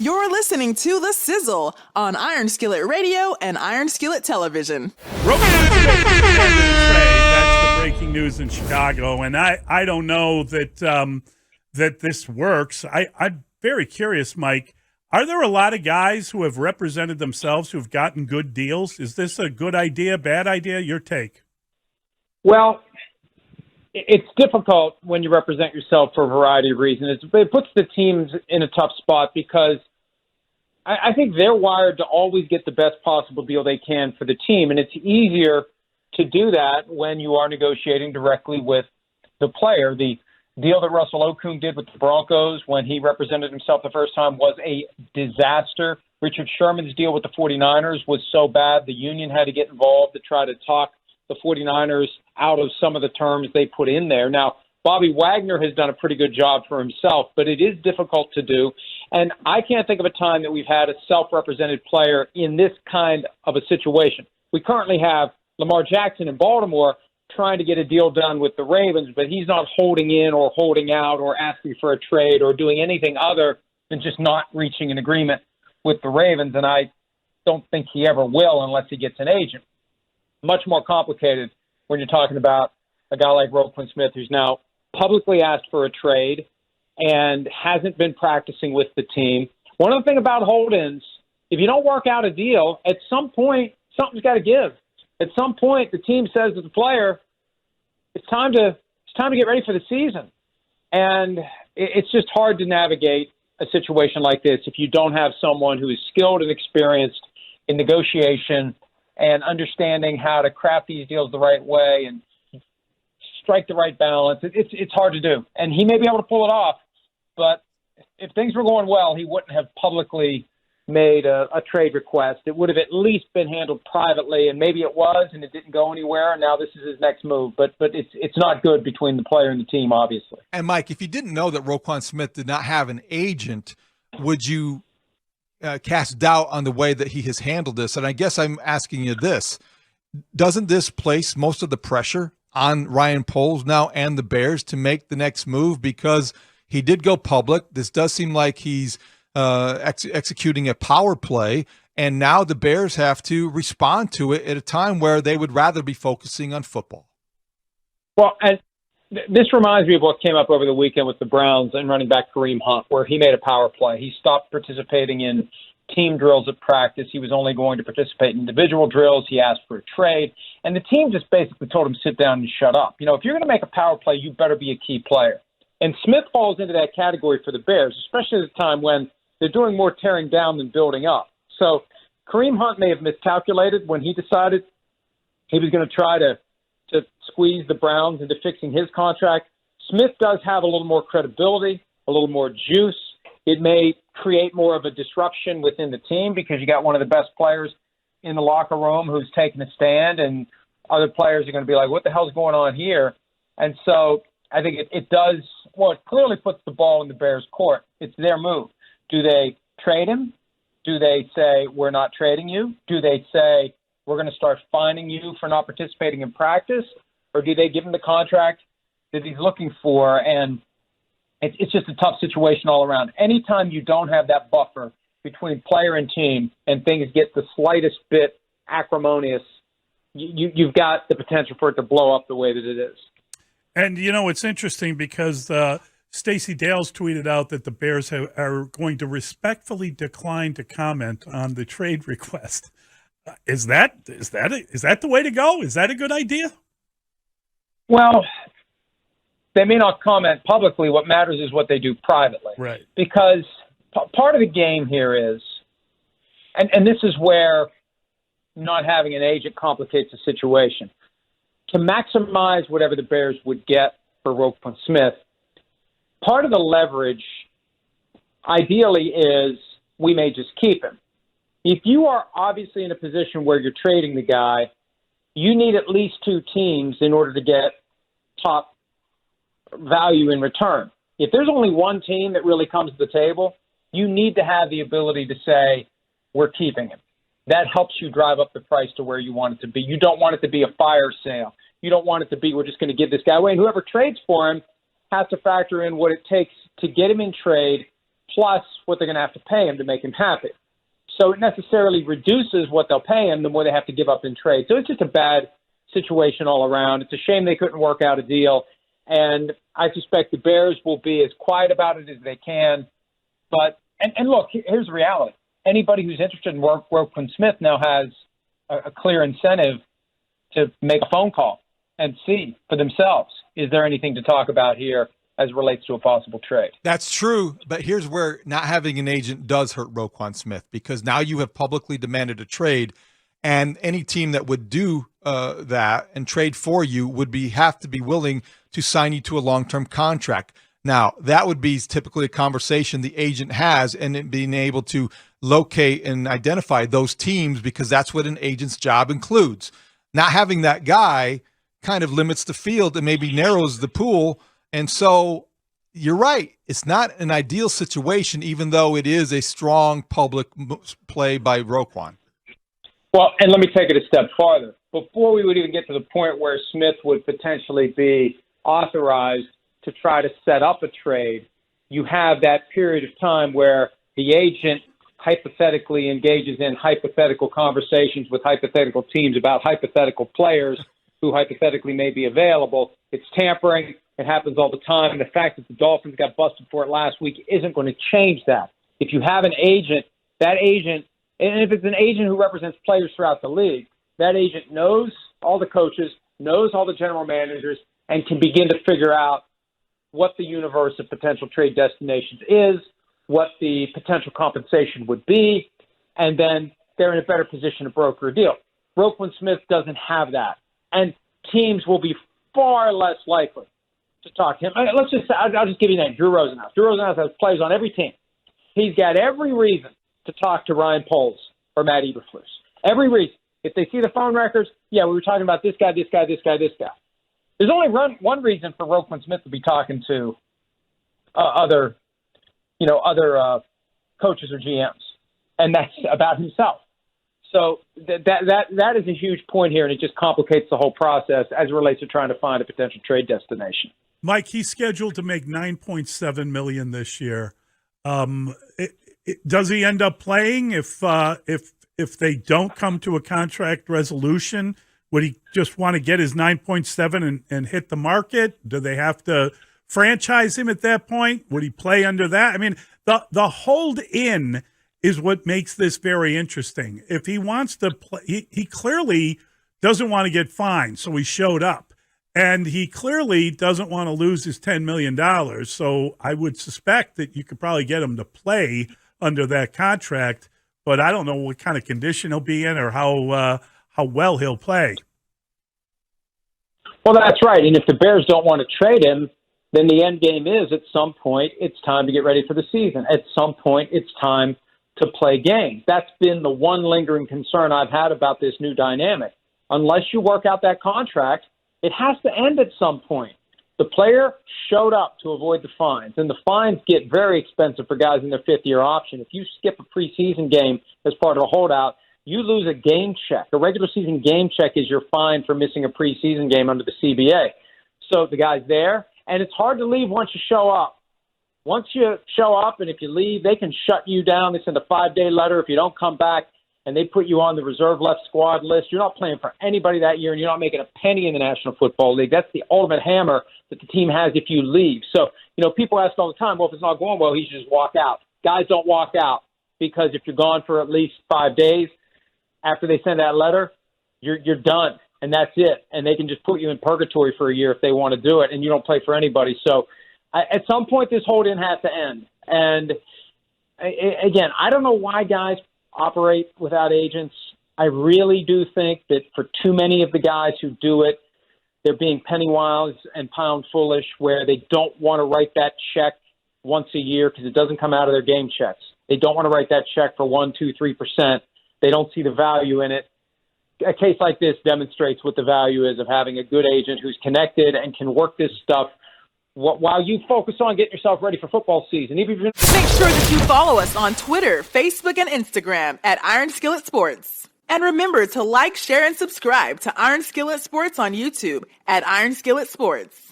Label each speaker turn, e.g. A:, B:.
A: You're listening to The Sizzle on Iron Skillet Radio and Iron Skillet Television.
B: Roquan Smith is the end of the trade. That's the breaking news in Chicago. And I don't know that that this works. I'm very curious, Mike. Are there a lot of guys who have represented themselves who have gotten good deals? Is this a good idea, bad idea? Your take.
C: Well, it's difficult when you represent yourself for a variety of reasons. It puts the teams in a tough spot because I think they're wired to always get the best possible deal they can for the team. And it's easier to do that when you are negotiating directly with the player. The deal that Russell Okung did with the Broncos when he represented himself the first time was a disaster. Richard Sherman's deal with the 49ers was so bad the union had to get involved to try to talk the 49ers out of some of the terms they put in there. Now, Bobby Wagner has done a pretty good job for himself, but it is difficult to do. And I can't think of a time that we've had a self-represented player in this kind of a situation. We currently have Lamar Jackson in Baltimore trying to get a deal done with the Ravens, but he's not holding in or holding out or asking for a trade or doing anything other than just not reaching an agreement with the Ravens. And I don't think he ever will unless he gets an agent. Much more complicated when you're talking about a guy like Roquan Smith, who's now publicly asked for a trade and hasn't been practicing with the team. One other thing about hold-ins, if you don't work out a deal, at some point, something's got to give. At some point, the team says to the player, it's time to get ready for the season. And it's just hard to navigate a situation like this if you don't have someone who is skilled and experienced in negotiation and understanding how to craft these deals the right way and strike the right balance. It's hard to do. And he may be able to pull it off, but if things were going well, he wouldn't have publicly made a trade request. It would have at least been handled privately, and maybe it was, and it didn't go anywhere, and now this is his next move. But it's not good between the player and the team, obviously.
D: And, Mike, if you didn't know that Roquan Smith did not have an agent, would you cast doubt on the way that he has handled this? And I guess I'm asking you this. Doesn't this place most of the pressure on Ryan Poles now and the Bears to make the next move? Because he did go public. This does seem like he's executing a power play, and now the Bears have to respond to it at a time where they would rather be focusing on football.
C: Well, and this reminds me of what came up over the weekend with the Browns and running back Kareem Hunt, where he made a power play. He stopped participating in team drills at practice. He was only going to participate in individual drills. He asked for a trade, and the team just basically told him, sit down and shut up. You know, if you're going to make a power play, you better be a key player. And Smith falls into that category for the Bears, especially at a time when they're doing more tearing down than building up. So Kareem Hunt may have miscalculated when he decided he was going to try to squeeze the Browns into fixing his contract. Smith does have a little more credibility, a little more juice. It may create more of a disruption within the team because you got one of the best players in the locker room who's taking a stand, and other players are going to be like, what the hell's going on here? And so I think it does, well, it clearly puts the ball in the Bears' court. It's their move. Do they trade him? Do they say, we're not trading you? Do they say, we're going to start fining you for not participating in practice? Or do they give him the contract that he's looking for? And it's just a tough situation all around. Anytime you don't have that buffer between player and team and things get the slightest bit acrimonious, you've got the potential for it to blow up the way that it is.
B: And, you know, it's interesting because Stacey Dales tweeted out that the Bears are going to respectfully decline to comment on the trade request. Is that the way to go? Is that a good idea?
C: Well, they may not comment publicly. What matters is what they do privately.
B: Right.
C: Because part of the game here is, and this is where not having an agent complicates the situation. To maximize whatever the Bears would get for Roquan Smith, part of the leverage ideally is we may just keep him. If you are obviously in a position where you're trading the guy, you need at least two teams in order to get top value in return. If there's only one team that really comes to the table, you need to have the ability to say, we're keeping him. That helps you drive up the price to where you want it to be. You don't want it to be a fire sale. You don't want it to be, we're just going to give this guy away. And whoever trades for him has to factor in what it takes to get him in trade, plus what they're going to have to pay him to make him happy. So it necessarily reduces what they'll pay him the more they have to give up in trade. So it's just a bad situation all around. It's a shame they couldn't work out a deal. And I suspect the Bears will be as quiet about it as they can. But, and look, here's the reality. Anybody who's interested in Roquan Smith now has a clear incentive to make a phone call and see for themselves, is there anything to talk about here as it relates to a possible trade?
D: That's true, but here's where not having an agent does hurt Roquan Smith, because now you have publicly demanded a trade, and any team that would do that and trade for you would have to be willing to sign you to a long-term contract. Now, that would be typically a conversation the agent has, and it being able to locate and identify those teams, because that's what an agent's job includes. Not having that guy kind of limits the field and maybe narrows the pool. And so you're right. It's not an ideal situation, even though it is a strong public play by Roquan.
C: Well, and let me take it a step farther. Before we would even get to the point where Smith would potentially be authorized to try to set up a trade, you have that period of time where the agent hypothetically engages in hypothetical conversations with hypothetical teams about hypothetical players who hypothetically may be available. It's tampering. It happens all the time. And the fact that the Dolphins got busted for it last week isn't going to change that. If you have an agent, that agent, and if it's an agent who represents players throughout the league, that agent knows all the coaches, knows all the general managers, and can begin to figure out what the universe of potential trade destinations is, what the potential compensation would be, and then they're in a better position to broker a deal. Roquan Smith doesn't have that, and teams will be far less likely to talk to him. Let's just say, I'll just give you a name, Drew Rosenhaus. Drew Rosenhaus has players on every team. He's got every reason to talk to Ryan Poles or Matt Eberflus. Every reason. If they see the phone records, yeah, we were talking about this guy, this guy, this guy, this guy. There's only one reason for Roquan Smith to be talking to other coaches or GMs, and that's about himself. So that is a huge point here, and it just complicates the whole process as it relates to trying to find a potential trade destination.
B: Mike, he's scheduled to make $9.7 million this year. Does he end up playing if they don't come to a contract resolution? Would he just want to get his 9.7 and hit the market? Do they have to franchise him at that point? Would he play under that? I mean, the hold in is what makes this very interesting. If he wants to play, he clearly doesn't want to get fined, so he showed up. And he clearly doesn't want to lose his $10 million. So I would suspect that you could probably get him to play under that contract, but I don't know what kind of condition he'll be in or how well he'll play.
C: Well, that's right. And if the Bears don't want to trade him, then the end game is at some point it's time to get ready for the season. At some point it's time to play games. That's been the one lingering concern I've had about this new dynamic. Unless you work out that contract, it has to end at some point. The player showed up to avoid the fines, and the fines get very expensive for guys in their fifth-year option. If you skip a preseason game as part of a holdout, you lose a game check. A regular season game check is your fine for missing a preseason game under the CBA. So the guy's there, and it's hard to leave once you show up. Once you show up, and if you leave, they can shut you down. They send a 5-day letter if you don't come back, and they put you on the reserve left squad list. You're not playing for anybody that year, and you're not making a penny in the National Football League. That's the ultimate hammer that the team has if you leave. So, people ask all the time, well, if it's not going well, he should just walk out. Guys don't walk out, because if you're gone for at least 5 days after they send that letter, you're done, and that's it. And they can just put you in purgatory for a year if they want to do it, and you don't play for anybody. So at some point, this hold-in has to end. And, again, I don't know why guys operate without agents. I really do think that for too many of the guys who do it, they're being penny-wise and pound-foolish, where they don't want to write that check once a year because it doesn't come out of their game checks. They don't want to write that check for 1%, 2%, 3%. They don't see the value in it. A case like this demonstrates what the value is of having a good agent who's connected and can work this stuff while you focus on getting yourself ready for football season.
A: Make sure that you follow us on Twitter, Facebook, and Instagram at Iron Skillet Sports. And remember to like, share, and subscribe to Iron Skillet Sports on YouTube at Iron Skillet Sports.